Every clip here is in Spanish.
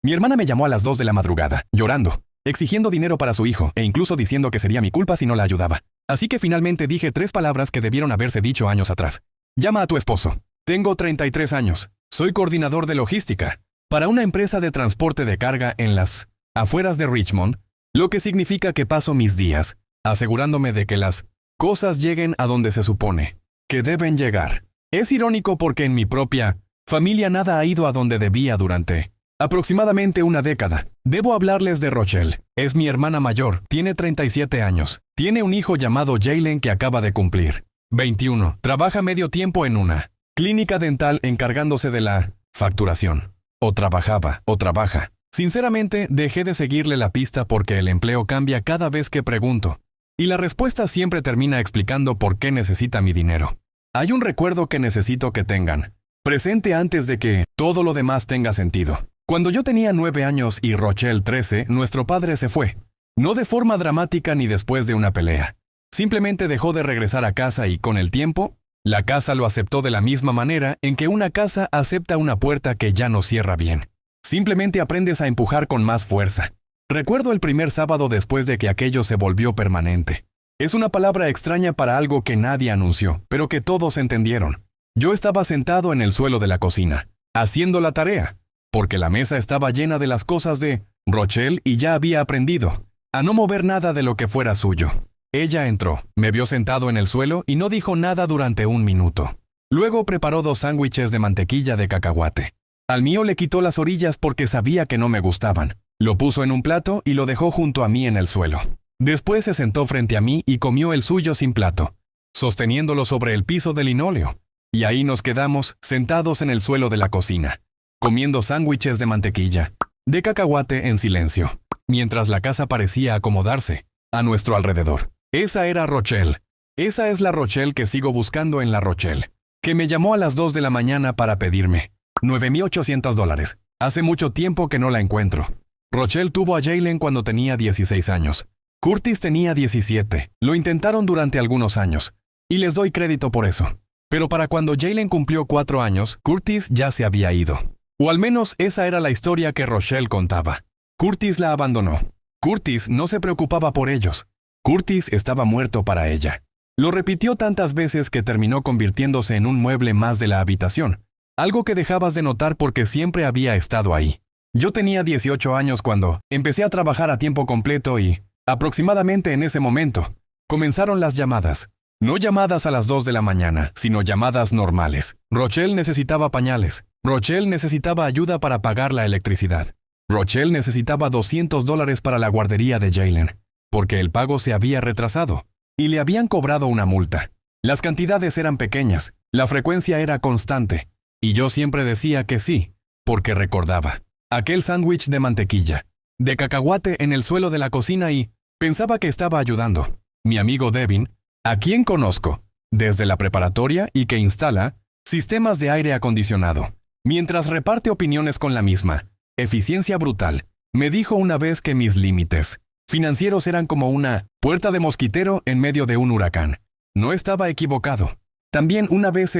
Mi hermana me llamó a las 2 de la madrugada, llorando, exigiendo dinero para su hijo e incluso diciendo que sería mi culpa si no la ayudaba. Así que finalmente dije 3 palabras que debieron haberse dicho años atrás. Llama a tu esposo. Tengo 33 años. Soy coordinador de logística para una empresa de transporte de carga en las afueras de Richmond, lo que significa que paso mis días asegurándome de que las cosas lleguen a donde se supone que deben llegar. Es irónico porque en mi propia familia nada ha ido a donde debía durante aproximadamente una década. Debo hablarles de Rochelle. Es mi hermana mayor, tiene 37 años. Tiene un hijo llamado Jalen que acaba de cumplir 21. Trabaja medio tiempo en una clínica dental encargándose de la facturación. O trabaja. Sinceramente, dejé de seguirle la pista porque el empleo cambia cada vez que pregunto. Y la respuesta siempre termina explicando por qué necesita mi dinero. Hay un recuerdo que necesito que tengan presente antes de que todo lo demás tenga sentido. Cuando yo tenía 9 años y Rochelle 13, nuestro padre se fue. No de forma dramática ni después de una pelea. Simplemente dejó de regresar a casa y con el tiempo, la casa lo aceptó de la misma manera en que una casa acepta una puerta que ya no cierra bien. Simplemente aprendes a empujar con más fuerza. Recuerdo el primer sábado después de que aquello se volvió permanente. Es una palabra extraña para algo que nadie anunció, pero que todos entendieron. Yo estaba sentado en el suelo de la cocina, haciendo la tarea, porque la mesa estaba llena de las cosas de Rochelle y ya había aprendido a no mover nada de lo que fuera suyo. Ella entró, me vio sentado en el suelo y no dijo nada durante 1 minuto. Luego preparó 2 sándwiches de mantequilla de cacahuate. Al mío le quitó las orillas porque sabía que no me gustaban. Lo puso en un plato y lo dejó junto a mí en el suelo. Después se sentó frente a mí y comió el suyo sin plato, sosteniéndolo sobre el piso de linóleo. Y ahí nos quedamos, sentados en el suelo de la cocina, comiendo sándwiches de mantequilla, de cacahuate en silencio, mientras la casa parecía acomodarse a nuestro alrededor. Esa era Rochelle. Esa es la Rochelle que sigo buscando en la Rochelle, que me llamó a las 2 de la mañana para pedirme $9,800. Hace mucho tiempo que no la encuentro. Rochelle tuvo a Jalen cuando tenía 16 años. Curtis tenía 17. Lo intentaron durante algunos años, y les doy crédito por eso. Pero para cuando Jalen cumplió 4 años, Curtis ya se había ido. O al menos esa era la historia que Rochelle contaba. Curtis la abandonó. Curtis no se preocupaba por ellos. Curtis estaba muerto para ella. Lo repitió tantas veces que terminó convirtiéndose en un mueble más de la habitación, algo que dejabas de notar porque siempre había estado ahí. Yo tenía 18 años cuando empecé a trabajar a tiempo completo y, aproximadamente en ese momento, comenzaron las llamadas. No llamadas a las 2 de la mañana, sino llamadas normales. Rochelle necesitaba pañales. Rochelle necesitaba ayuda para pagar la electricidad. Rochelle necesitaba $200 para la guardería de Jalen, porque el pago se había retrasado, y le habían cobrado una multa. Las cantidades eran pequeñas, la frecuencia era constante, y yo siempre decía que sí, porque recordaba aquel sándwich de mantequilla, de cacahuate en el suelo de la cocina y pensaba que estaba ayudando. Mi amigo Devin, a quien conozco desde la preparatoria y que instala sistemas de aire acondicionado, mientras reparte opiniones con la misma eficiencia brutal, me dijo una vez que mis límites financieros eran como una puerta de mosquitero en medio de un huracán. No estaba equivocado. También una vez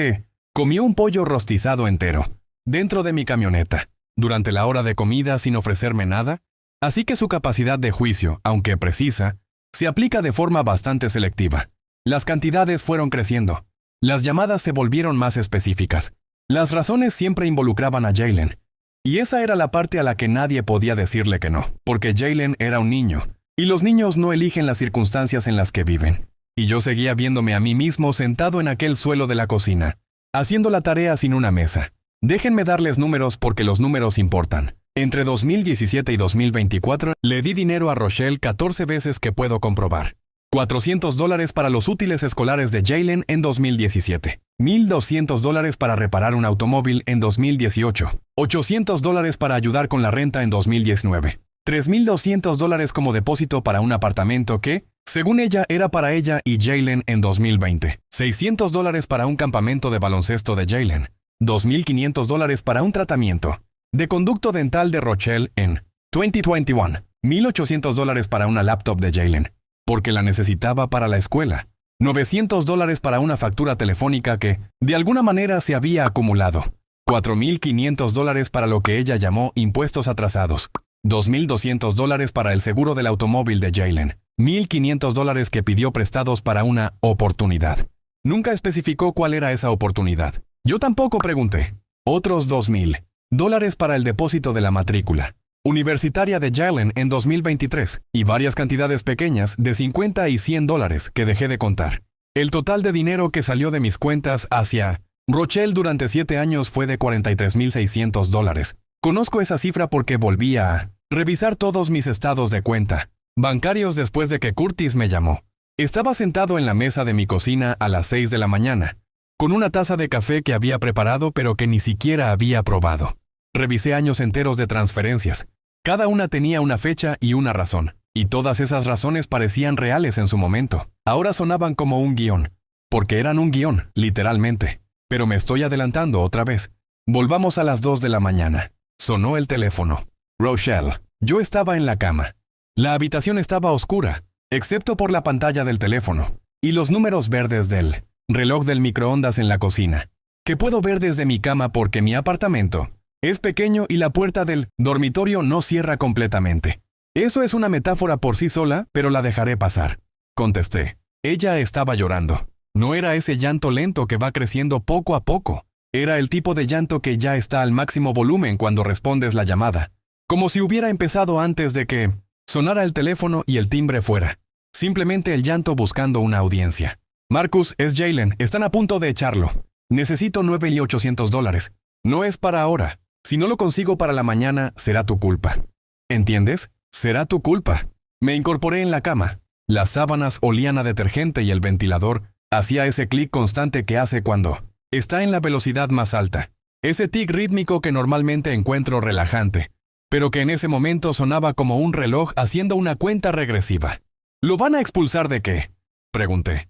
comió un pollo rostizado entero dentro de mi camioneta, durante la hora de comida sin ofrecerme nada, así que su capacidad de juicio, aunque precisa, se aplica de forma bastante selectiva. Las cantidades fueron creciendo. Las llamadas se volvieron más específicas. Las razones siempre involucraban a Jalen. Y esa era la parte a la que nadie podía decirle que no, porque Jalen era un niño, y los niños no eligen las circunstancias en las que viven. Y yo seguía viéndome a mí mismo sentado en aquel suelo de la cocina, haciendo la tarea sin una mesa. Déjenme darles números porque los números importan. Entre 2017 y 2024, le di dinero a Rochelle 14 veces que puedo comprobar. $400 para los útiles escolares de Jalen en 2017. $1,200 para reparar un automóvil en 2018. $800 para ayudar con la renta en 2019. $3,200 como depósito para un apartamento que, según ella, era para ella y Jalen en 2020. $600 para un campamento de baloncesto de Jalen. $2,500 para un tratamiento de conducto dental de Rochelle en 2021. $1,800 para una laptop de Jalen, porque la necesitaba para la escuela. $900 para una factura telefónica que, de alguna manera, se había acumulado. $4,500 para lo que ella llamó impuestos atrasados. $2,200 para el seguro del automóvil de Jaylen. $1,500 que pidió prestados para una oportunidad. Nunca especificó cuál era esa oportunidad. Yo tampoco pregunté. Otros $2,000 para el depósito de la matrícula universitaria de Jaylen en 2023 y varias cantidades pequeñas de $50 y $100 que dejé de contar. El total de dinero que salió de mis cuentas hacia Rochelle durante 7 años fue de $43,600. Conozco esa cifra porque volví a revisar todos mis estados de cuenta bancarios después de que Curtis me llamó. Estaba sentado en la mesa de mi cocina a las 6 de la mañana, con una taza de café que había preparado pero que ni siquiera había probado. Revisé años enteros de transferencias. Cada una tenía una fecha y una razón, y todas esas razones parecían reales en su momento. Ahora sonaban como un guión, porque eran un guión, literalmente. Pero me estoy adelantando otra vez. Volvamos a las 2 de la mañana. Sonó el teléfono. Rochelle. Yo estaba en la cama. La habitación estaba oscura, excepto por la pantalla del teléfono, y los números verdes del reloj del microondas en la cocina, que puedo ver desde mi cama porque mi apartamento es pequeño y la puerta del dormitorio no cierra completamente. Eso es una metáfora por sí sola, pero la dejaré pasar. Contesté. Ella estaba llorando. No era ese llanto lento que va creciendo poco a poco. Era el tipo de llanto que ya está al máximo volumen cuando respondes la llamada. Como si hubiera empezado antes de que sonara el teléfono y el timbre fuera. Simplemente el llanto buscando una audiencia. Marcus, es Jaylen. Están a punto de echarlo. Necesito $9,800. No es para ahora. Si no lo consigo para la mañana, será tu culpa. ¿Entiendes? Será tu culpa. Me incorporé en la cama. Las sábanas olían a detergente y el ventilador hacía ese clic constante que hace cuando está en la velocidad más alta. Ese tic rítmico que normalmente encuentro relajante, pero que en ese momento sonaba como un reloj haciendo una cuenta regresiva. ¿Lo van a expulsar de qué?, pregunté.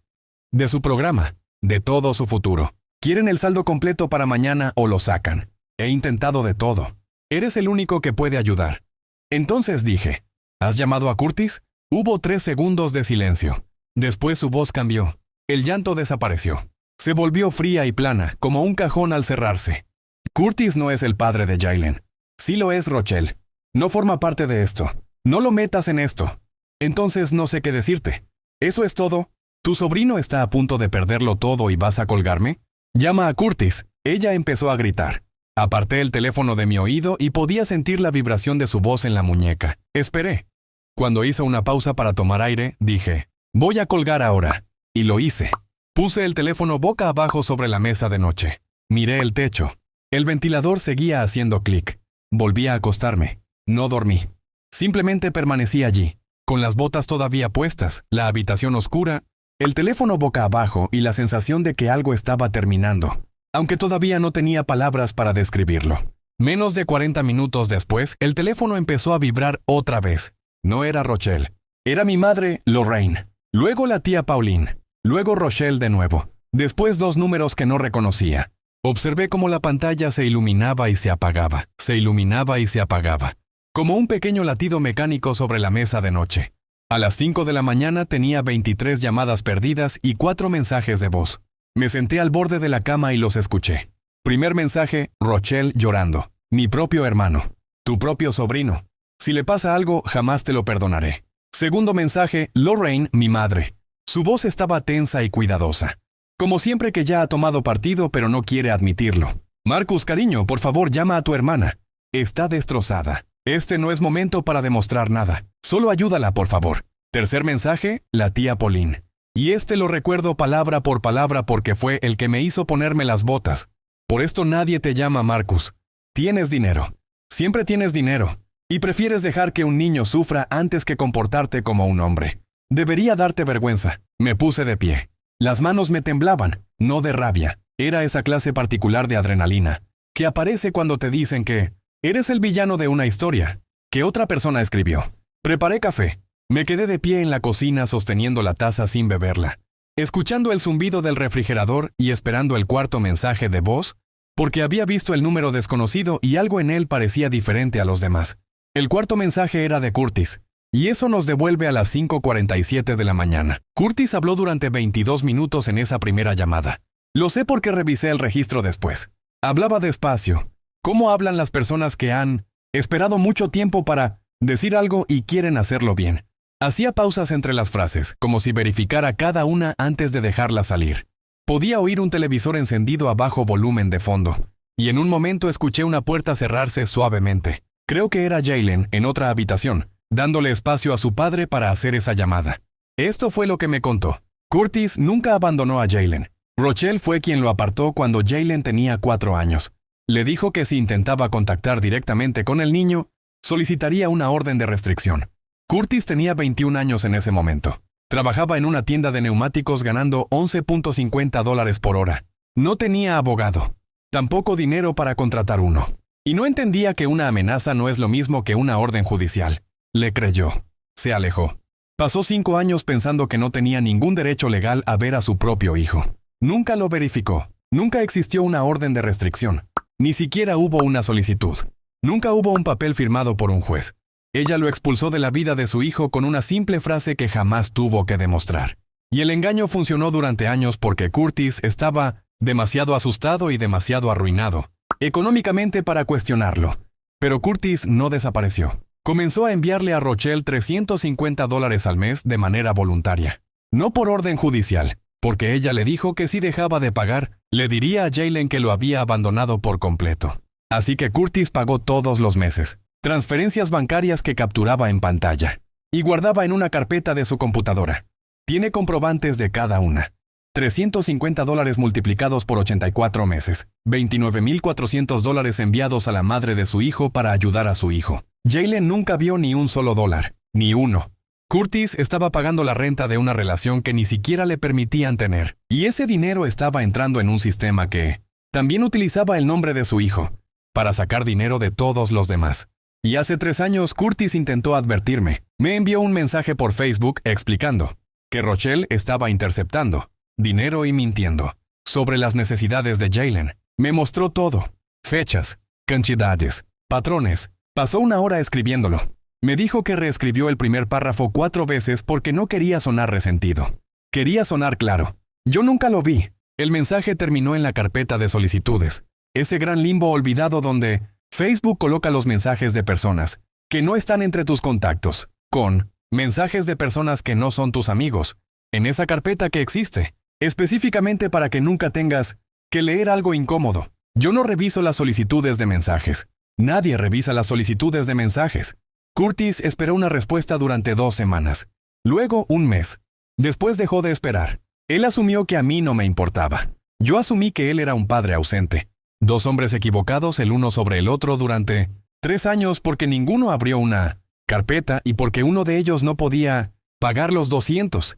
De su programa, de todo su futuro. ¿Quieren el saldo completo para mañana o lo sacan? He intentado de todo. Eres el único que puede ayudar. Entonces dije, ¿has llamado a Curtis? Hubo 3 segundos de silencio. Después su voz cambió. El llanto desapareció. Se volvió fría y plana, como un cajón al cerrarse. Curtis no es el padre de Jaylen. Sí lo es Rochelle. No forma parte de esto. No lo metas en esto. Entonces no sé qué decirte. ¿Eso es todo? ¿Tu sobrino está a punto de perderlo todo y vas a colgarme? Llama a Curtis. Ella empezó a gritar. Aparté el teléfono de mi oído y podía sentir la vibración de su voz en la muñeca. Esperé. Cuando hizo una pausa para tomar aire, dije, voy a colgar ahora. Y lo hice. Puse el teléfono boca abajo sobre la mesa de noche. Miré el techo. El ventilador seguía haciendo clic. Volví a acostarme. No dormí. Simplemente permanecí allí, con las botas todavía puestas, la habitación oscura, el teléfono boca abajo y la sensación de que algo estaba terminando, aunque todavía no tenía palabras para describirlo. Menos de 40 minutos después, el teléfono empezó a vibrar otra vez. No era Rochelle. Era mi madre, Lorraine. Luego la tía Pauline. Luego Rochelle de nuevo. Después 2 números que no reconocía. Observé cómo la pantalla se iluminaba y se apagaba. Se iluminaba y se apagaba. Como un pequeño latido mecánico sobre la mesa de noche. A las 5 de la mañana tenía 23 llamadas perdidas y 4 mensajes de voz. Me senté al borde de la cama y los escuché. Primer mensaje, Rochelle llorando. Mi propio hermano. Tu propio sobrino. Si le pasa algo, jamás te lo perdonaré. Segundo mensaje, Lorraine, mi madre. Su voz estaba tensa y cuidadosa. Como siempre que ya ha tomado partido pero no quiere admitirlo. Marcus, cariño, por favor llama a tu hermana. Está destrozada. Este no es momento para demostrar nada. Solo ayúdala, por favor. Tercer mensaje, la tía Pauline. Y este lo recuerdo palabra por palabra porque fue el que me hizo ponerme las botas. Por esto nadie te llama Marcus. Tienes dinero. Siempre tienes dinero. Y prefieres dejar que un niño sufra antes que comportarte como un hombre. Debería darte vergüenza. Me puse de pie. Las manos me temblaban, no de rabia. Era esa clase particular de adrenalina, que aparece cuando te dicen que eres el villano de una historia, que otra persona escribió. Preparé café. Me quedé de pie en la cocina sosteniendo la taza sin beberla, escuchando el zumbido del refrigerador y esperando el cuarto mensaje de voz, porque había visto el número desconocido y algo en él parecía diferente a los demás. El cuarto mensaje era de Curtis. Y eso nos devuelve a las 5:47 de la mañana. Curtis habló durante 22 minutos en esa primera llamada. Lo sé porque revisé el registro después. Hablaba despacio. ¿Cómo hablan las personas que han esperado mucho tiempo para decir algo y quieren hacerlo bien? Hacía pausas entre las frases, como si verificara cada una antes de dejarla salir. Podía oír un televisor encendido a bajo volumen de fondo, y en un momento escuché una puerta cerrarse suavemente. Creo que era Jaylen en otra habitación, dándole espacio a su padre para hacer esa llamada. Esto fue lo que me contó. Curtis nunca abandonó a Jaylen. Rochelle fue quien lo apartó cuando Jaylen tenía 4 años. Le dijo que si intentaba contactar directamente con el niño, solicitaría una orden de restricción. Curtis tenía 21 años en ese momento. Trabajaba en una tienda de neumáticos ganando $11.50 por hora. No tenía abogado. Tampoco dinero para contratar uno. Y no entendía que una amenaza no es lo mismo que una orden judicial. Le creyó. Se alejó. Pasó 5 años pensando que no tenía ningún derecho legal a ver a su propio hijo. Nunca lo verificó. Nunca existió una orden de restricción. Ni siquiera hubo una solicitud. Nunca hubo un papel firmado por un juez. Ella lo expulsó de la vida de su hijo con una simple frase que jamás tuvo que demostrar. Y el engaño funcionó durante años porque Curtis estaba demasiado asustado y demasiado arruinado económicamente para cuestionarlo. Pero Curtis no desapareció. Comenzó a enviarle a Rochelle $350 al mes de manera voluntaria. No por orden judicial, porque ella le dijo que si dejaba de pagar, le diría a Jaylen que lo había abandonado por completo. Así que Curtis pagó todos los meses. Transferencias bancarias que capturaba en pantalla y guardaba en una carpeta de su computadora. Tiene comprobantes de cada una. $350 multiplicados por 84 meses. $29.400 enviados a la madre de su hijo para ayudar a su hijo. Jaylen nunca vio ni un solo dólar, ni uno. Curtis estaba pagando la renta de una relación que ni siquiera le permitían tener. Y ese dinero estaba entrando en un sistema que también utilizaba el nombre de su hijo para sacar dinero de todos los demás. Y hace 3 años Curtis intentó advertirme. Me envió un mensaje por Facebook explicando que Rochelle estaba interceptando dinero y mintiendo sobre las necesidades de Jaylen. Me mostró todo. Fechas, cantidades, patrones. Pasó 1 hora escribiéndolo. Me dijo que reescribió el primer párrafo 4 veces porque no quería sonar resentido. Quería sonar claro. Yo nunca lo vi. El mensaje terminó en la carpeta de solicitudes. Ese gran limbo olvidado donde Facebook coloca los mensajes de personas que no están entre tus contactos, con mensajes de personas que no son tus amigos, en esa carpeta que existe, específicamente para que nunca tengas que leer algo incómodo. Yo no reviso las solicitudes de mensajes. Nadie revisa las solicitudes de mensajes. Curtis esperó una respuesta durante 2 semanas. Luego 1 mes. Después dejó de esperar. Él asumió que a mí no me importaba. Yo asumí que él era un padre ausente. 2 hombres equivocados el uno sobre el otro durante 3 años porque ninguno abrió una carpeta y porque uno de ellos no podía pagar los $200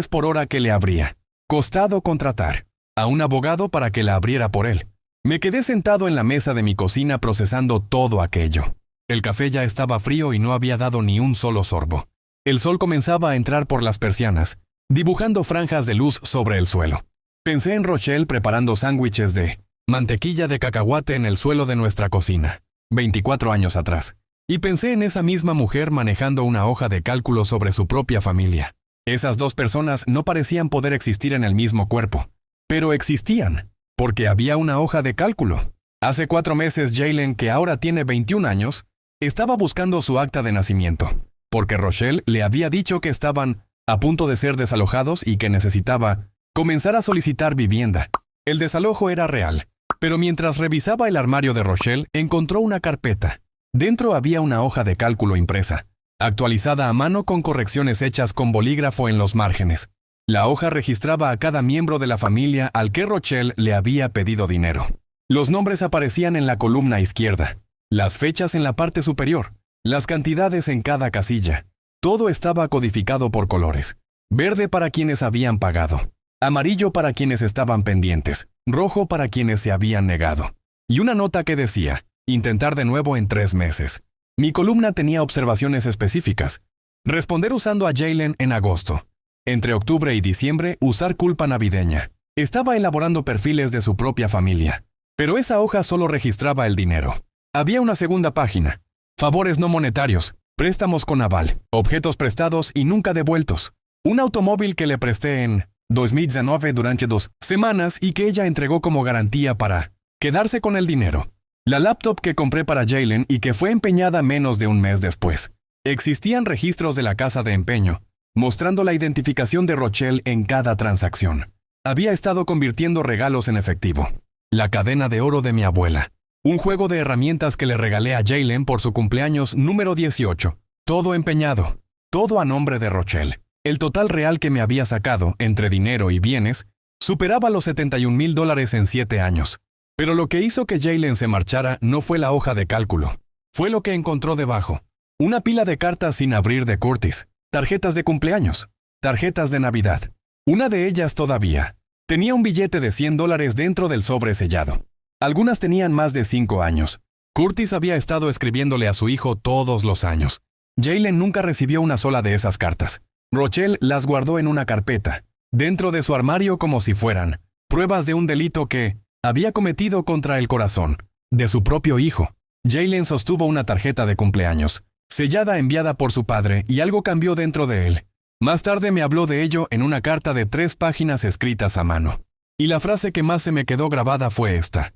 por hora que le habría costado contratar a un abogado para que la abriera por él. Me quedé sentado en la mesa de mi cocina procesando todo aquello. El café ya estaba frío y no había dado ni un solo sorbo. El sol comenzaba a entrar por las persianas, dibujando franjas de luz sobre el suelo. Pensé en Rochelle preparando sándwiches de mantequilla de cacahuate en el suelo de nuestra cocina, 24 años atrás. Y pensé en esa misma mujer manejando una hoja de cálculo sobre su propia familia. Esas 2 personas no parecían poder existir en el mismo cuerpo, pero existían, porque había una hoja de cálculo. Hace 4 meses Jaylen, que ahora tiene 21 años, estaba buscando su acta de nacimiento, porque Rochelle le había dicho que estaban a punto de ser desalojados y que necesitaba comenzar a solicitar vivienda. El desalojo era real. Pero mientras revisaba el armario de Rochelle, encontró una carpeta. Dentro había una hoja de cálculo impresa, actualizada a mano con correcciones hechas con bolígrafo en los márgenes. La hoja registraba a cada miembro de la familia al que Rochelle le había pedido dinero. Los nombres aparecían en la columna izquierda, las fechas en la parte superior, las cantidades en cada casilla. Todo estaba codificado por colores. Verde para quienes habían pagado. Amarillo para quienes estaban pendientes, rojo para quienes se habían negado. Y una nota que decía, intentar de nuevo en 3 meses. Mi columna tenía observaciones específicas. Responder usando a Jaylen en agosto. Entre octubre y diciembre, usar culpa navideña. Estaba elaborando perfiles de su propia familia. Pero esa hoja solo registraba el dinero. Había una segunda página. Favores no monetarios, préstamos con aval, objetos prestados y nunca devueltos. Un automóvil que le presté en 2019 durante 2 semanas y que ella entregó como garantía para Quedarse con el dinero. La laptop que compré para Jaylen y que fue empeñada menos de un mes después. Existían registros de la casa de empeño, mostrando la identificación de Rochelle en cada transacción. Había estado convirtiendo regalos en efectivo. La cadena de oro de mi abuela. Un juego de herramientas que le regalé a Jaylen por su cumpleaños número 18. Todo empeñado. Todo a nombre de Rochelle. El total real que me había sacado, entre dinero y bienes, superaba los $71,000 en 7 años. Pero lo que hizo que Jaylen se marchara no fue la hoja de cálculo. Fue lo que encontró debajo. Una pila de cartas sin abrir de Curtis. Tarjetas de cumpleaños. Tarjetas de Navidad. Una de ellas todavía. Tenía un billete de $100 dentro del sobre sellado. Algunas tenían más de 5 años. Curtis había estado escribiéndole a su hijo todos los años. Jaylen nunca recibió una sola de esas cartas. Rochelle las guardó en una carpeta, dentro de su armario como si fueran pruebas de un delito que había cometido contra el corazón de su propio hijo. Jaylen sostuvo una tarjeta de cumpleaños, sellada enviada por su padre, y algo cambió dentro de él. Más tarde me habló de ello en una carta de 3 páginas escritas a mano. Y la frase que más se me quedó grabada fue esta.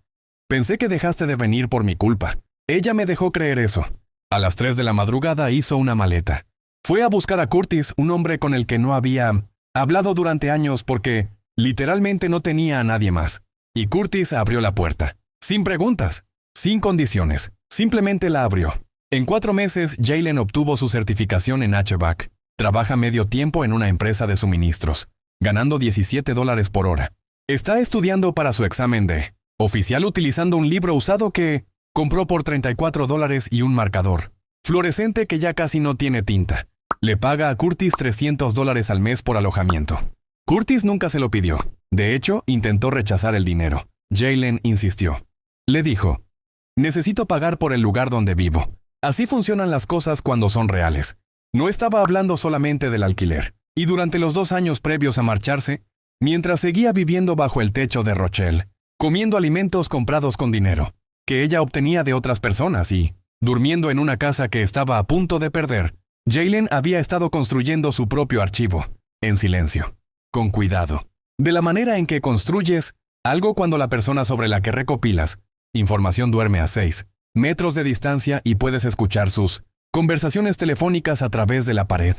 Pensé que dejaste de venir por mi culpa. Ella me dejó creer eso. A las 3 de la madrugada hizo una maleta. Fue a buscar a Curtis, un hombre con el que no había hablado durante años porque literalmente no tenía a nadie más. Y Curtis abrió la puerta. Sin preguntas, sin condiciones. Simplemente la abrió. En 4 meses, Jaylen obtuvo su certificación en HVAC. Trabaja medio tiempo en una empresa de suministros, ganando $17 por hora. Está estudiando para su examen de oficial utilizando un libro usado que compró por $34 y un marcador fluorescente que ya casi no tiene tinta. Le paga a Curtis $300 al mes por alojamiento. Curtis nunca se lo pidió. De hecho, intentó rechazar el dinero. Jaylen insistió. Le dijo, necesito pagar por el lugar donde vivo. Así funcionan las cosas cuando son reales. No estaba hablando solamente del alquiler. Y durante los 2 años previos a marcharse, mientras seguía viviendo bajo el techo de Rochelle, comiendo alimentos comprados con dinero, que ella obtenía de otras personas y durmiendo en una casa que estaba a punto de perder, Jaylen había estado construyendo su propio archivo, en silencio, con cuidado. De la manera en que construyes algo cuando la persona sobre la que recopilas información duerme a 6 metros de distancia y puedes escuchar sus conversaciones telefónicas a través de la pared.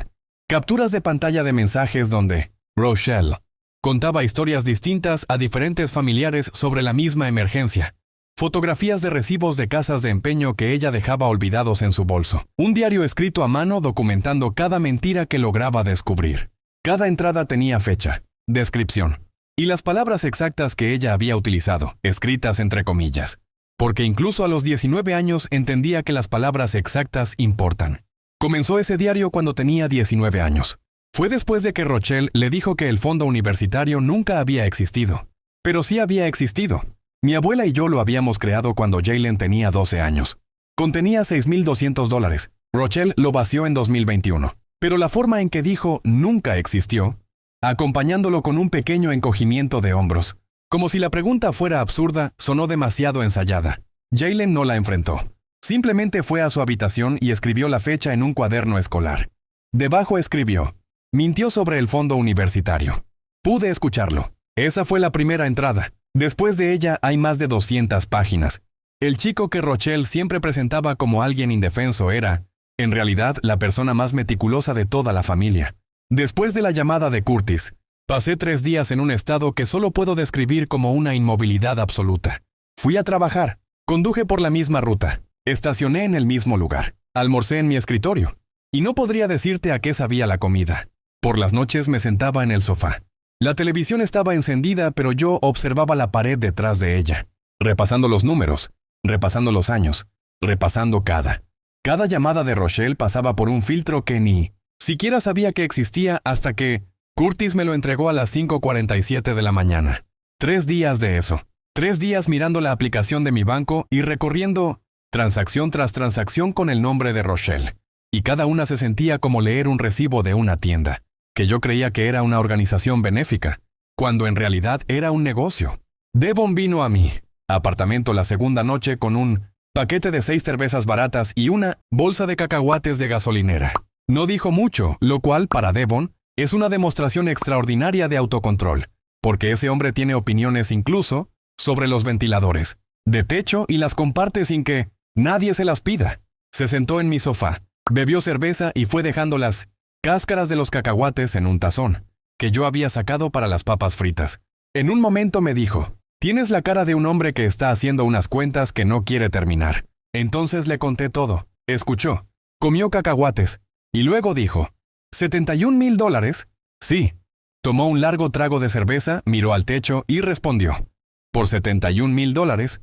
Capturas de pantalla de mensajes donde Rochelle contaba historias distintas a diferentes familiares sobre la misma emergencia. Fotografías de recibos de casas de empeño que ella dejaba olvidados en su bolso. Un diario escrito a mano documentando cada mentira que lograba descubrir. Cada entrada tenía fecha, descripción y las palabras exactas que ella había utilizado, escritas entre comillas. Porque incluso a los 19 años entendía que las palabras exactas importan. Comenzó ese diario cuando tenía 19 años. Fue después de que Rochelle le dijo que el fondo universitario nunca había existido. Pero sí había existido. Mi abuela y yo lo habíamos creado cuando Jaylen tenía 12 años. Contenía $6,200. Rochelle lo vació en 2021. Pero la forma en que dijo nunca existió, acompañándolo con un pequeño encogimiento de hombros, como si la pregunta fuera absurda, sonó demasiado ensayada. Jaylen no la enfrentó. Simplemente fue a su habitación y escribió la fecha en un cuaderno escolar. Debajo escribió, mintió sobre el fondo universitario. Pude escucharlo. Esa fue la primera entrada. Después de ella hay más de 200 páginas. El chico que Rochelle siempre presentaba como alguien indefenso era, en realidad, la persona más meticulosa de toda la familia. Después de la llamada de Curtis, pasé 3 días en un estado que solo puedo describir como una inmovilidad absoluta. Fui a trabajar, conduje por la misma ruta, estacioné en el mismo lugar, almorcé en mi escritorio, y no podría decirte a qué sabía la comida. Por las noches me sentaba en el sofá. La televisión estaba encendida, pero yo observaba la pared detrás de ella, repasando los números, repasando los años, repasando cada llamada de Rochelle pasaba por un filtro que ni siquiera sabía que existía hasta que Curtis me lo entregó a las 5:47 de la mañana. 3 días de eso. 3 días mirando la aplicación de mi banco y recorriendo transacción tras transacción con el nombre de Rochelle. Y cada una se sentía como leer un recibo de una tienda, que yo creía que era una organización benéfica, cuando en realidad era un negocio. Devon vino a mi apartamento la segunda noche con un paquete de 6 cervezas baratas y una bolsa de cacahuates de gasolinera. No dijo mucho, lo cual, para Devon, es una demostración extraordinaria de autocontrol, porque ese hombre tiene opiniones incluso sobre los ventiladores. de techo y las comparte sin que nadie se las pida. Se sentó en mi sofá, bebió cerveza y fue dejando las cáscaras de los cacahuates en un tazón, que yo había sacado para las papas fritas. En un momento me dijo, «Tienes la cara de un hombre que está haciendo unas cuentas que no quiere terminar». Entonces le conté todo. Escuchó, comió cacahuates, y luego dijo, $71,000. Sí. Tomó un largo trago de cerveza, miró al techo y respondió, «Por $71,000,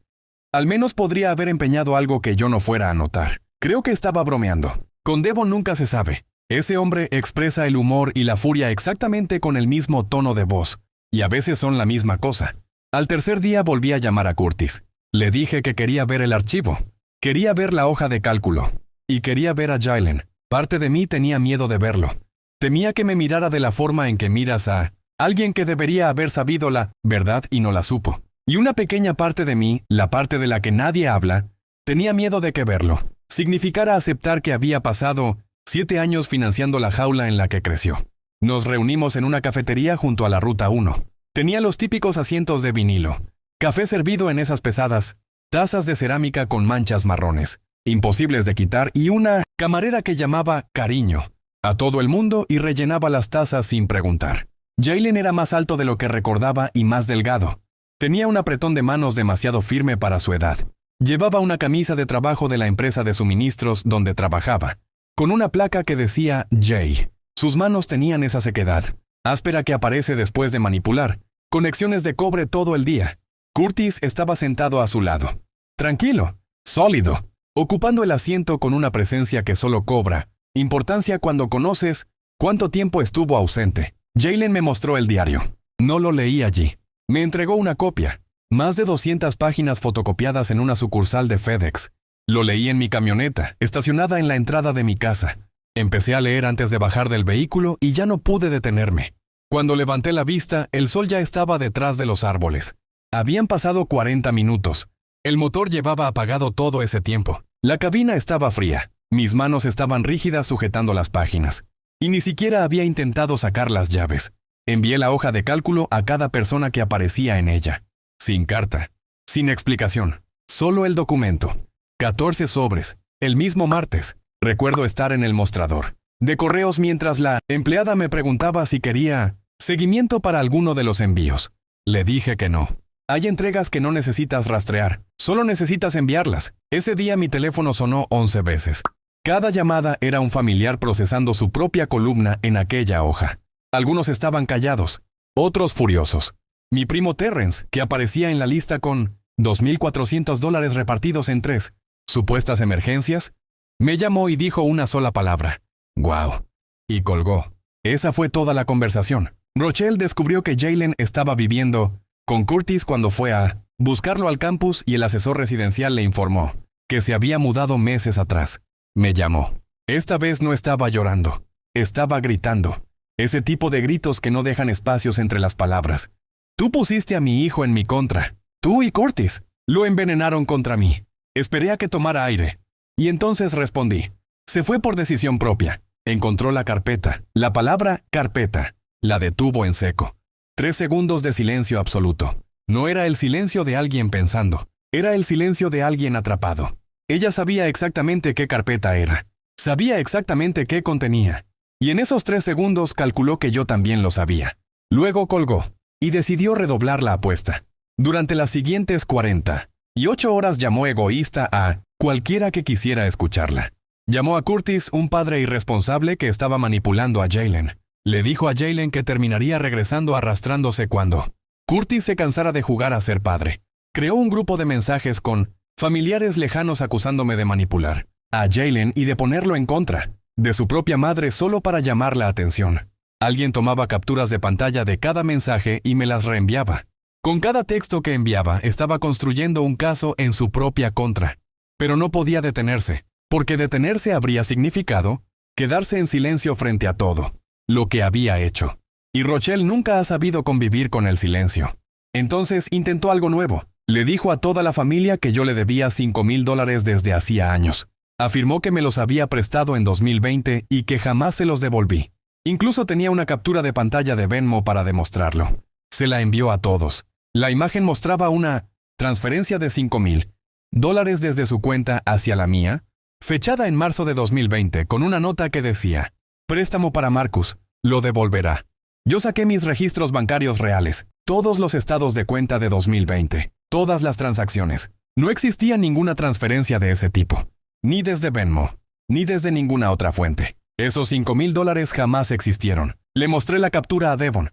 al menos podría haber empeñado algo que yo no fuera a notar». Creo que estaba bromeando. Con Devon nunca se sabe. Ese hombre expresa el humor y la furia exactamente con el mismo tono de voz, y a veces son la misma cosa. Al tercer día volví a llamar a Curtis. Le dije que quería ver el archivo. Quería ver la hoja de cálculo. Y quería ver a Jaylen. Parte de mí tenía miedo de verlo. Temía que me mirara de la forma en que miras a alguien que debería haber sabido la verdad y no la supo. Y una pequeña parte de mí, la parte de la que nadie habla, tenía miedo de que verlo significara aceptar que había pasado 7 años financiando la jaula en la que creció. Nos reunimos en una cafetería junto a la Ruta 1. Tenía los típicos asientos de vinilo, café servido en esas pesadas tazas de cerámica con manchas marrones, imposibles de quitar, y una camarera que llamaba cariño a todo el mundo y rellenaba las tazas sin preguntar. Jaylen era más alto de lo que recordaba y más delgado. Tenía un apretón de manos demasiado firme para su edad. Llevaba una camisa de trabajo de la empresa de suministros donde trabajaba, con una placa que decía Jay. Sus manos tenían esa sequedad áspera que aparece después de manipular, conexiones de cobre todo el día. Curtis estaba sentado a su lado, tranquilo, sólido, ocupando el asiento con una presencia que solo cobra importancia cuando conoces cuánto tiempo estuvo ausente. Jaylen me mostró el diario. No lo leí allí. Me entregó una copia. Más de 200 páginas fotocopiadas en una sucursal de FedEx. Lo leí en mi camioneta, estacionada en la entrada de mi casa. Empecé a leer antes de bajar del vehículo y ya no pude detenerme. Cuando levanté la vista, el sol ya estaba detrás de los árboles. Habían pasado 40 minutos. El motor llevaba apagado todo ese tiempo. La cabina estaba fría. Mis manos estaban rígidas sujetando las páginas. Y ni siquiera había intentado sacar las llaves. Envié la hoja de cálculo a cada persona que aparecía en ella. Sin carta, sin explicación, solo el documento. 14 sobres, el mismo martes. Recuerdo estar en el mostrador de correos mientras la empleada me preguntaba si quería seguimiento para alguno de los envíos. Le dije que no. Hay entregas que no necesitas rastrear, solo necesitas enviarlas. Ese día mi teléfono sonó 11 veces. Cada llamada era un familiar procesando su propia columna en aquella hoja. Algunos estaban callados, otros furiosos. Mi primo Terrence, que aparecía en la lista con $2,400 repartidos en 3 supuestas emergencias, me llamó y dijo una sola palabra. «Guau». Y colgó. Esa fue toda la conversación. Rochelle descubrió que Jaylen estaba viviendo con Curtis cuando fue a buscarlo al campus y el asesor residencial le informó que se había mudado meses atrás. Me llamó. Esta vez no estaba llorando. Estaba gritando. Ese tipo de gritos que no dejan espacios entre las palabras. «Tú pusiste a mi hijo en mi contra. Tú y Curtis. Lo envenenaron contra mí. Esperé a que tomara aire. Y entonces respondí. Se fue por decisión propia. Encontró la carpeta. La palabra carpeta. La detuvo en seco. 3 segundos de silencio absoluto. No era el silencio de alguien pensando. Era el silencio de alguien atrapado. Ella sabía exactamente qué carpeta era. Sabía exactamente qué contenía. Y en esos 3 segundos calculó que yo también lo sabía. Luego colgó. Y decidió redoblar la apuesta. Durante las siguientes 48 horas llamó egoísta a cualquiera que quisiera escucharla. Llamó a Curtis, un padre irresponsable que estaba manipulando a Jaylen. Le dijo a Jaylen que terminaría regresando arrastrándose cuando Curtis se cansara de jugar a ser padre. Creó un grupo de mensajes con familiares lejanos acusándome de manipular a Jaylen y de ponerlo en contra de su propia madre solo para llamar la atención. Alguien tomaba capturas de pantalla de cada mensaje y me las reenviaba. Con cada texto que enviaba estaba construyendo un caso en su propia contra. Pero no podía detenerse, porque detenerse habría significado quedarse en silencio frente a todo lo que había hecho. Y Rochelle nunca ha sabido convivir con el silencio. Entonces intentó algo nuevo. Le dijo a toda la familia que yo le debía $5,000 desde hacía años. Afirmó que me los había prestado en 2020 y que jamás se los devolví. Incluso tenía una captura de pantalla de Venmo para demostrarlo. Se la envió a todos. La imagen mostraba una transferencia de $5,000 desde su cuenta hacia la mía, fechada en marzo de 2020 con una nota que decía, préstamo para Marcus, lo devolverá. Yo saqué mis registros bancarios reales, todos los estados de cuenta de 2020, todas las transacciones. No existía ninguna transferencia de ese tipo, ni desde Venmo, ni desde ninguna otra fuente. Esos $5,000 jamás existieron. Le mostré la captura a Devon.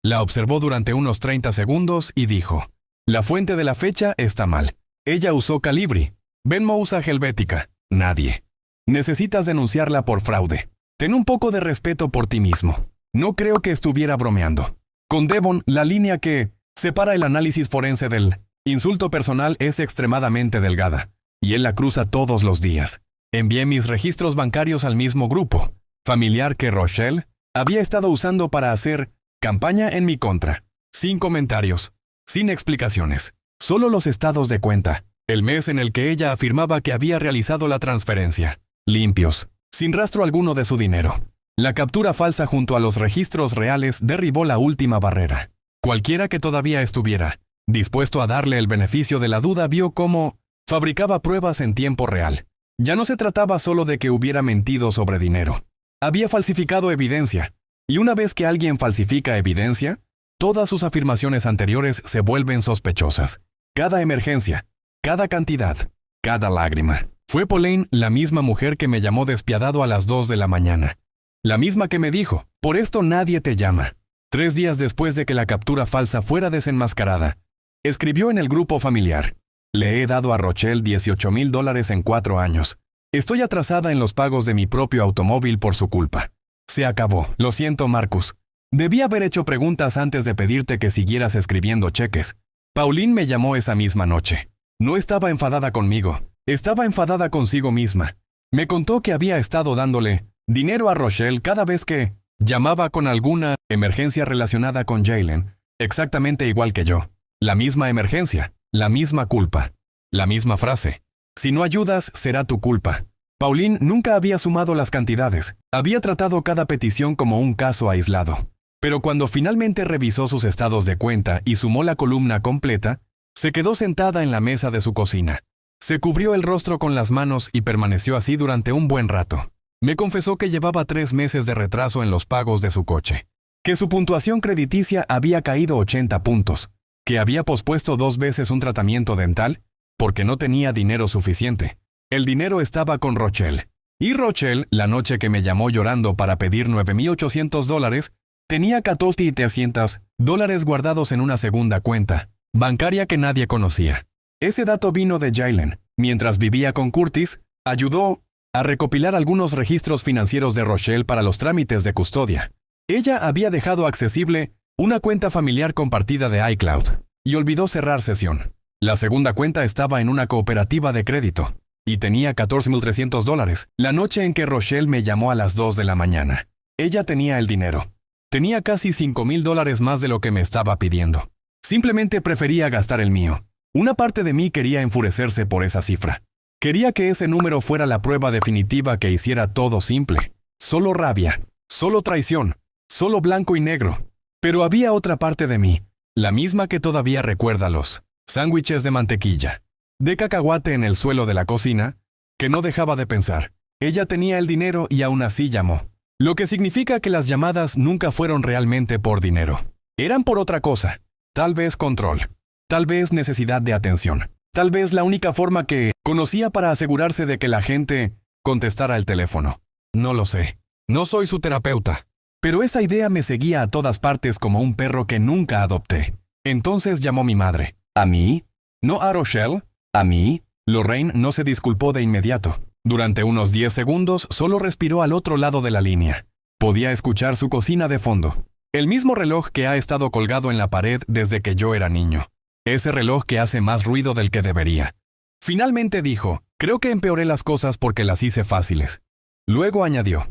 La observó durante unos 30 segundos y dijo, la fuente de la fecha está mal. Ella usó Calibri. Venmo usa Helvética. Nadie. Necesitas denunciarla por fraude. Ten un poco de respeto por ti mismo. No creo que estuviera bromeando. Con Devon, la línea que separa el análisis forense del insulto personal es extremadamente delgada, y él la cruza todos los días. Envié mis registros bancarios al mismo grupo familiar que Rochelle había estado usando para hacer campaña en mi contra. Sin comentarios, sin explicaciones, solo los estados de cuenta, el mes en el que ella afirmaba que había realizado la transferencia, limpios, sin rastro alguno de su dinero. La captura falsa junto a los registros reales derribó la última barrera. Cualquiera que todavía estuviera dispuesto a darle el beneficio de la duda vio cómo fabricaba pruebas en tiempo real. Ya no se trataba solo de que hubiera mentido sobre dinero. Había falsificado evidencia, y una vez que alguien falsifica evidencia, todas sus afirmaciones anteriores se vuelven sospechosas. Cada emergencia, cada cantidad, cada lágrima. Fue Pauline la misma mujer que me llamó despiadado a las 2 de la mañana. La misma que me dijo, por esto nadie te llama. 3 días después de que la captura falsa fuera desenmascarada, escribió en el grupo familiar, le he dado a Rochelle $18,000 en 4 años. Estoy atrasada en los pagos de mi propio automóvil por su culpa. Se acabó. Lo siento, Marcus. Debí haber hecho preguntas antes de pedirte que siguieras escribiendo cheques. Pauline me llamó esa misma noche. No estaba enfadada conmigo. Estaba enfadada consigo misma. Me contó que había estado dándole dinero a Rochelle cada vez que llamaba con alguna emergencia relacionada con Jaylen, exactamente igual que yo. La misma emergencia. La misma culpa. La misma frase. Si no ayudas, será tu culpa. Pauline nunca había sumado las cantidades. Había tratado cada petición como un caso aislado. Pero cuando finalmente revisó sus estados de cuenta y sumó la columna completa, se quedó sentada en la mesa de su cocina. Se cubrió el rostro con las manos y permaneció así durante un buen rato. Me confesó que llevaba 3 meses de retraso en los pagos de su coche. Que su puntuación crediticia había caído 80 puntos. Que había pospuesto 2 veces un tratamiento dental porque no tenía dinero suficiente. El dinero estaba con Rochelle. Y Rochelle, la noche que me llamó llorando para pedir $9,800, tenía $14,300 guardados en una segunda cuenta bancaria que nadie conocía. Ese dato vino de Jaylen. Mientras vivía con Curtis, ayudó a recopilar algunos registros financieros de Rochelle para los trámites de custodia. Ella había dejado accesible una cuenta familiar compartida de iCloud y olvidó cerrar sesión. La segunda cuenta estaba en una cooperativa de crédito y tenía $14,300. La noche en que Rochelle me llamó a las 2 de la mañana, ella tenía el dinero. Tenía casi $5,000 más de lo que me estaba pidiendo. Simplemente prefería gastar el mío. Una parte de mí quería enfurecerse por esa cifra. Quería que ese número fuera la prueba definitiva que hiciera todo simple. Solo rabia, solo traición, solo blanco y negro. Pero había otra parte de mí, la misma que todavía recuerda los sándwiches de mantequilla, de cacahuate en el suelo de la cocina, que no dejaba de pensar. Ella tenía el dinero y aún así llamó. Lo que significa que las llamadas nunca fueron realmente por dinero. Eran por otra cosa. Tal vez control. Tal vez necesidad de atención. Tal vez la única forma que conocía para asegurarse de que la gente contestara el teléfono. No lo sé. No soy su terapeuta. Pero esa idea me seguía a todas partes como un perro que nunca adopté. Entonces llamó mi madre. ¿A mí? ¿No a Rochelle? ¿A mí? Lorraine no se disculpó de inmediato. Durante unos 10 segundos solo respiró al otro lado de la línea. Podía escuchar su cocina de fondo. El mismo reloj que ha estado colgado en la pared desde que yo era niño. Ese reloj que hace más ruido del que debería. Finalmente dijo, creo que empeoré las cosas porque las hice fáciles. Luego añadió,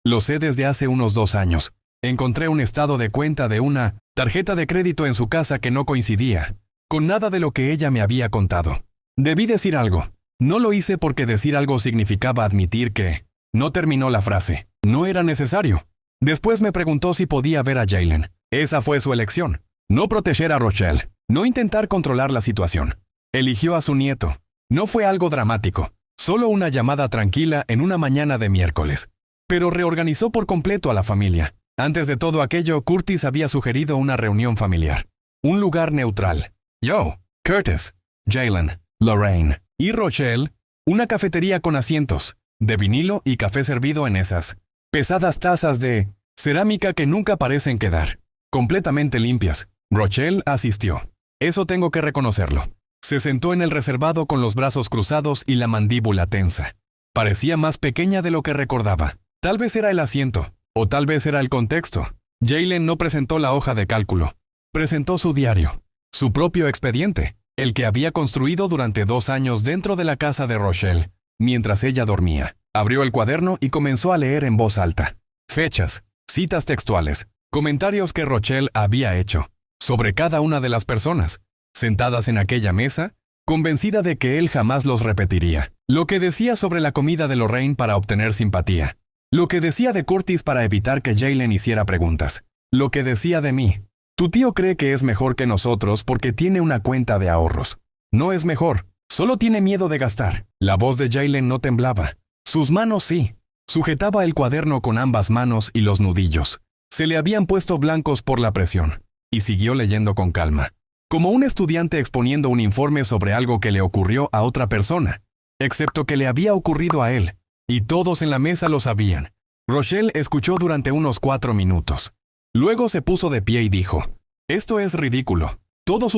lo sé desde hace unos 2 años. Encontré un estado de cuenta de una tarjeta de crédito en su casa que no coincidía con nada de lo que ella me había contado. Debí decir algo. No lo hice porque decir algo significaba admitir que no terminó la frase. No era necesario. Después me preguntó si podía ver a Jaylen. Esa fue su elección. No proteger a Rochelle. No intentar controlar la situación. Eligió a su nieto. No fue algo dramático, solo una llamada tranquila en una mañana de miércoles. Pero reorganizó por completo a la familia. Antes de todo aquello, Curtis había sugerido una reunión familiar. Un lugar neutral. Yo, Curtis, Jalen, Lorraine y Rochelle. Una cafetería con asientos, de vinilo y café servido en esas pesadas tazas de cerámica que nunca parecen quedar completamente limpias. Rochelle asistió. Eso tengo que reconocerlo. Se sentó en el reservado con los brazos cruzados y la mandíbula tensa. Parecía más pequeña de lo que recordaba. Tal vez era el asiento, o tal vez era el contexto. Jalen no presentó la hoja de cálculo. Presentó su diario, su propio expediente, el que había construido durante 2 años dentro de la casa de Rochelle, mientras ella dormía. Abrió el cuaderno y comenzó a leer en voz alta. Fechas, citas textuales, comentarios que Rochelle había hecho sobre cada una de las personas sentadas en aquella mesa, convencida de que él jamás los repetiría. Lo que decía sobre la comida de Lorraine para obtener simpatía. Lo que decía de Curtis para evitar que Jalen hiciera preguntas. Lo que decía de mí. Tu tío cree que es mejor que nosotros porque tiene una cuenta de ahorros. No es mejor, solo tiene miedo de gastar. La voz de Jalen no temblaba. Sus manos sí. Sujetaba el cuaderno con ambas manos y los nudillos. Se le habían puesto blancos por la presión. Y siguió leyendo con calma. Como un estudiante exponiendo un informe sobre algo que le ocurrió a otra persona, excepto que le había ocurrido a él, y todos en la mesa lo sabían. Rochelle escuchó durante unos 4 minutos. Luego se puso de pie y dijo, «Esto es ridículo. Todos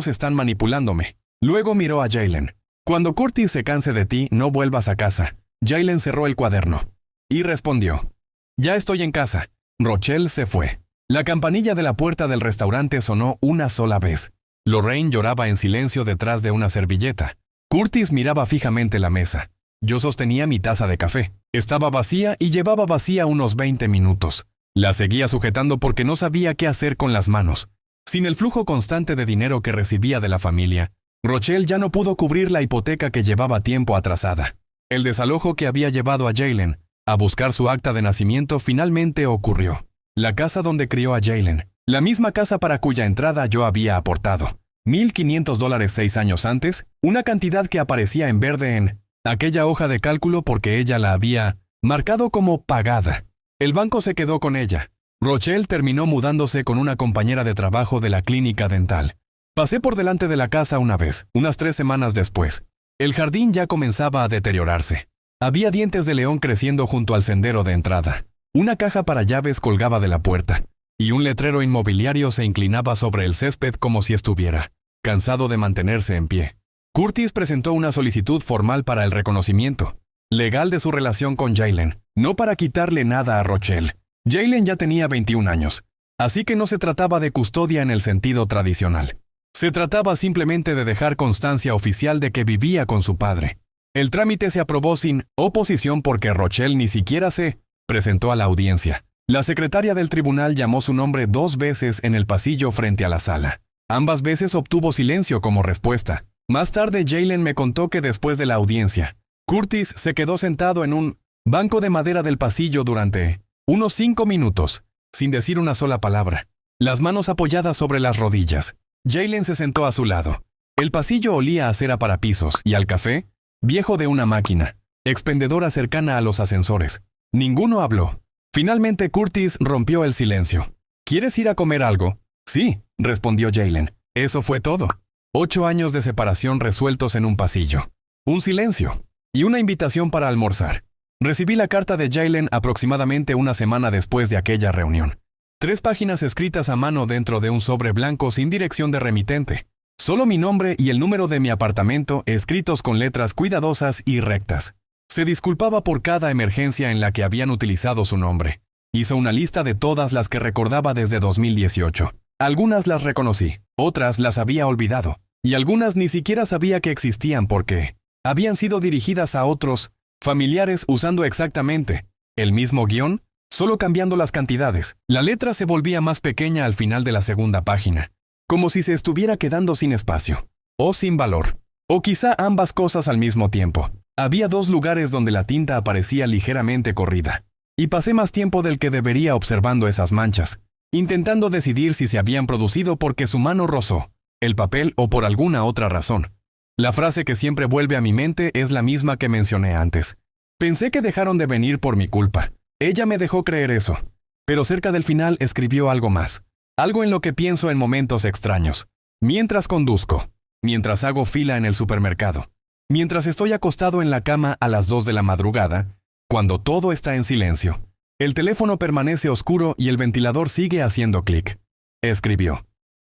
están manipulándome». Luego miró a Jalen. «Cuando Curtis se canse de ti, no vuelvas a casa». Jalen cerró el cuaderno. Y respondió, «Ya estoy en casa». Rochelle se fue. La campanilla de la puerta del restaurante sonó una sola vez. Lorraine lloraba en silencio detrás de una servilleta. Curtis miraba fijamente la mesa. Yo sostenía mi taza de café. Estaba vacía y llevaba vacía unos 20 minutos. La seguía sujetando porque no sabía qué hacer con las manos. Sin el flujo constante de dinero que recibía de la familia, Rochelle ya no pudo cubrir la hipoteca que llevaba tiempo atrasada. El desalojo que había llevado a Jalen a buscar su acta de nacimiento finalmente ocurrió. La casa donde crió a Jalen, la misma casa para cuya entrada yo había aportado $1,500 6 años antes, una cantidad que aparecía en verde en aquella hoja de cálculo porque ella la había marcado como pagada. El banco se quedó con ella. Rochelle terminó mudándose con una compañera de trabajo de la clínica dental. Pasé por delante de la casa una vez, unas 3 semanas después. El jardín ya comenzaba a deteriorarse. Había dientes de león creciendo junto al sendero de entrada. Una caja para llaves colgaba de la puerta, y un letrero inmobiliario se inclinaba sobre el césped como si estuviera cansado de mantenerse en pie. Curtis presentó una solicitud formal para el reconocimiento legal de su relación con Jalen, no para quitarle nada a Rochelle. Jalen ya tenía 21 años, así que no se trataba de custodia en el sentido tradicional. Se trataba simplemente de dejar constancia oficial de que vivía con su padre. El trámite se aprobó sin oposición porque Rochelle ni siquiera se presentó a la audiencia. La secretaria del tribunal llamó su nombre 2 veces en el pasillo frente a la sala. Ambas veces obtuvo silencio como respuesta. Más tarde Jalen me contó que después de la audiencia, Curtis se quedó sentado en un banco de madera del pasillo durante unos 5 minutos, sin decir una sola palabra, las manos apoyadas sobre las rodillas. Jalen se sentó a su lado. El pasillo olía a cera para pisos y al café, viejo de una máquina, expendedora cercana a los ascensores. Ninguno habló. Finalmente Curtis rompió el silencio. ¿Quieres ir a comer algo? Sí, respondió Jalen. Eso fue todo. 8 años de separación resueltos en un pasillo. Un silencio. Y una invitación para almorzar. Recibí la carta de Jalen aproximadamente una semana después de aquella reunión. 3 páginas escritas a mano dentro de un sobre blanco sin dirección de remitente. Solo mi nombre y el número de mi apartamento escritos con letras cuidadosas y rectas. Se disculpaba por cada emergencia en la que habían utilizado su nombre. Hizo una lista de todas las que recordaba desde 2018. Algunas las reconocí, otras las había olvidado, y algunas ni siquiera sabía que existían porque habían sido dirigidas a otros familiares usando exactamente el mismo guión, solo cambiando las cantidades. La letra se volvía más pequeña al final de la segunda página, como si se estuviera quedando sin espacio, o sin valor, o quizá ambas cosas al mismo tiempo. Había 2 lugares donde la tinta aparecía ligeramente corrida, y pasé más tiempo del que debería observando esas manchas, intentando decidir si se habían producido porque su mano rozó el papel o por alguna otra razón. La frase que siempre vuelve a mi mente es la misma que mencioné antes. Pensé que dejaron de venir por mi culpa. Ella me dejó creer eso. Pero cerca del final escribió algo más. Algo en lo que pienso en momentos extraños. Mientras conduzco. Mientras hago fila en el supermercado. Mientras estoy acostado en la cama a las 2 de la madrugada. Cuando todo está en silencio. El teléfono permanece oscuro y el ventilador sigue haciendo clic. Escribió.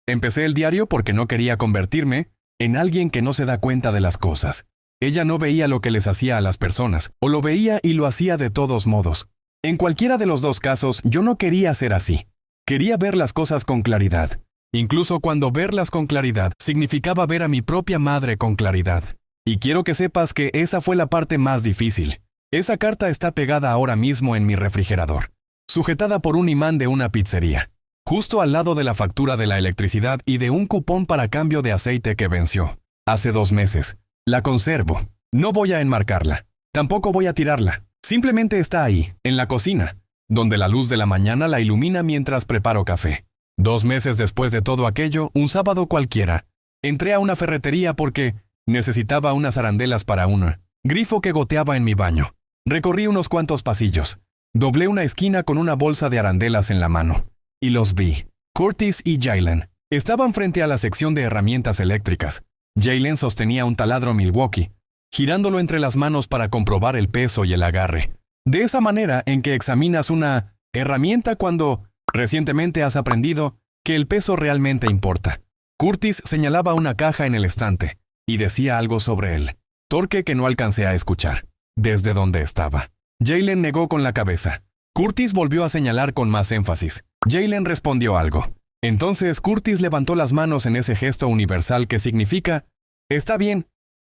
Empecé el diario porque no quería convertirme en alguien que no se da cuenta de las cosas. Ella no veía lo que les hacía a las personas, o lo veía y lo hacía de todos modos. En cualquiera de los dos casos, yo no quería ser así. Quería ver las cosas con claridad. Incluso cuando verlas con claridad significaba ver a mi propia madre con claridad. Y quiero que sepas que esa fue la parte más difícil. Esa carta está pegada ahora mismo en mi refrigerador, sujetada por un imán de una pizzería, justo al lado de la factura de la electricidad y de un cupón para cambio de aceite que venció. Hace 2 meses. La conservo. No voy a enmarcarla. Tampoco voy a tirarla. Simplemente está ahí, en la cocina, donde la luz de la mañana la ilumina mientras preparo café. 2 meses después de todo aquello, un sábado cualquiera, entré a una ferretería porque necesitaba unas arandelas para un grifo que goteaba en mi baño. Recorrí unos cuantos pasillos. Doblé una esquina con una bolsa de arandelas en la mano. Y los vi. Curtis y Jaylen estaban frente a la sección de herramientas eléctricas. Jaylen sostenía un taladro Milwaukee, girándolo entre las manos para comprobar el peso y el agarre. De esa manera en que examinas una herramienta cuando recientemente has aprendido que el peso realmente importa. Curtis señalaba una caja en el estante y decía algo sobre el torque que no alcancé a escuchar, desde donde estaba. Jaylen negó con la cabeza. Curtis volvió a señalar con más énfasis. Jaylen respondió algo. Entonces Curtis levantó las manos en ese gesto universal que significa, está bien,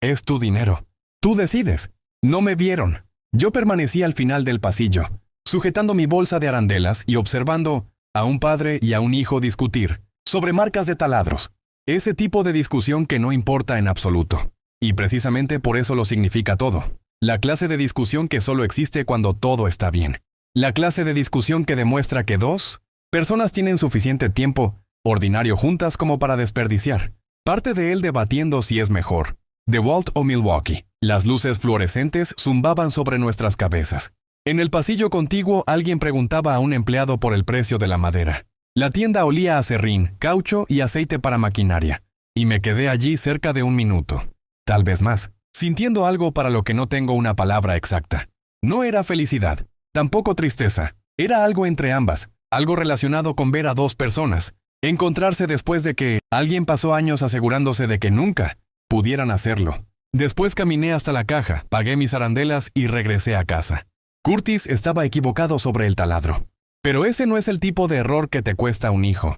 es tu dinero. Tú decides. No me vieron. Yo permanecí al final del pasillo, sujetando mi bolsa de arandelas y observando a un padre y a un hijo discutir sobre marcas de taladros. Ese tipo de discusión que no importa en absoluto. Y precisamente por eso lo significa todo. La clase de discusión que solo existe cuando todo está bien. La clase de discusión que demuestra que 2 personas tienen suficiente tiempo ordinario juntas como para desperdiciar. Parte de él debatiendo si es mejor DeWalt o Milwaukee. Las luces fluorescentes zumbaban sobre nuestras cabezas. En el pasillo contiguo alguien preguntaba a un empleado por el precio de la madera. La tienda olía a serrín, caucho y aceite para maquinaria. Y me quedé allí cerca de 1 minuto. Tal vez más, sintiendo algo para lo que no tengo una palabra exacta. No era felicidad, tampoco tristeza. Era algo entre ambas, algo relacionado con ver a 2 personas, encontrarse después de que alguien pasó años asegurándose de que nunca pudieran hacerlo. Después caminé hasta la caja, pagué mis arandelas y regresé a casa. Curtis estaba equivocado sobre el taladro. Pero ese no es el tipo de error que te cuesta un hijo.